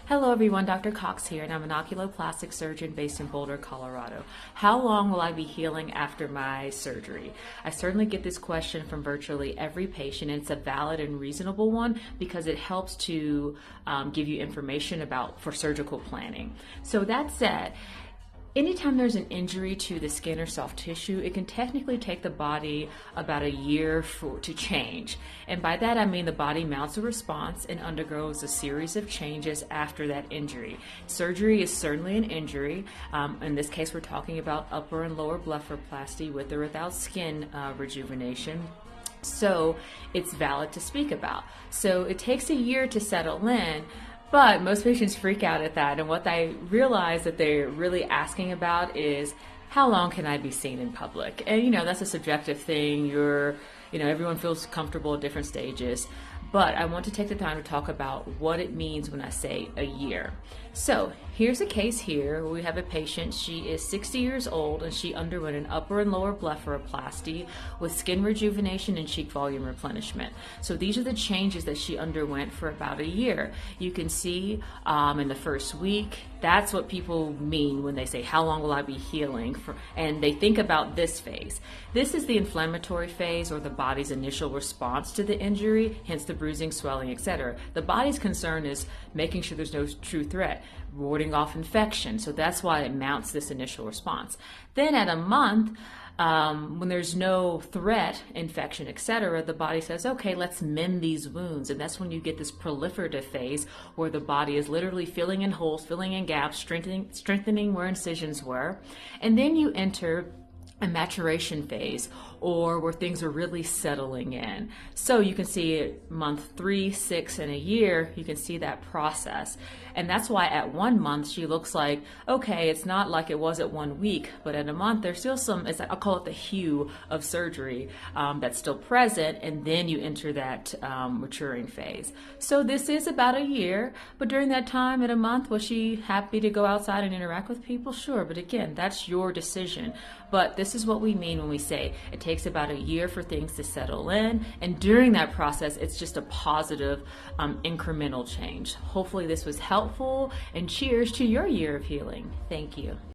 Hello everyone, Dr. Cox here, and I'm an oculoplastic surgeon based in Boulder, Colorado. How long will I be healing after my surgery? I certainly get this question from virtually every patient, and it's a valid and reasonable one because it helps to give you information for surgical planning. So that said, anytime there's an injury to the skin or soft tissue, it can technically take the body about a year to change. And by that I mean the body mounts a response and undergoes a series of changes after that injury. Surgery is certainly an injury. In this case, we're talking about upper and lower blepharoplasty with or without skin rejuvenation. So it's valid to speak about. So it takes a year to settle in. But most patients freak out at that, and what I realize that they're really asking about is, how long can I be seen in public? And that's a subjective thing. Everyone feels comfortable at different stages. But I want to take the time to talk about what it means when I say a year. So here's a case here. We have a patient. She is 60 years old and she underwent an upper and lower blepharoplasty with skin rejuvenation and cheek volume replenishment. So these are the changes that she underwent for about a year. You can see in the first week, that's what people mean when they say, how long will I be healing? And they think about this phase. This is the inflammatory phase, or the body's initial response to the injury, hence the bruising, swelling, etc. The body's concern is making sure there's no true threat, warding off infection. So that's why it mounts this initial response. Then at a month, when there's no threat, infection, etc., the body says, okay, let's mend these wounds. And that's when you get this proliferative phase where the body is literally filling in holes, filling in gaps, strengthening where incisions were. And then you enter a maturation phase, or where things are really settling in. So you can see month 3, 6, and a year, you can see that process. And that's why at 1 month, she looks like, okay, it's not like it was at 1 week, but at a month, there's still some, I'll call it the hue of surgery that's still present, and then you enter that maturing phase. So this is about a year, but during that time at a month, was she happy to go outside and interact with people? Sure, but again, that's your decision. But this is what we mean when we say it takes about a year for things to settle in, and during that process it's just a positive incremental change. Hopefully this was helpful, and cheers to your year of healing. Thank you.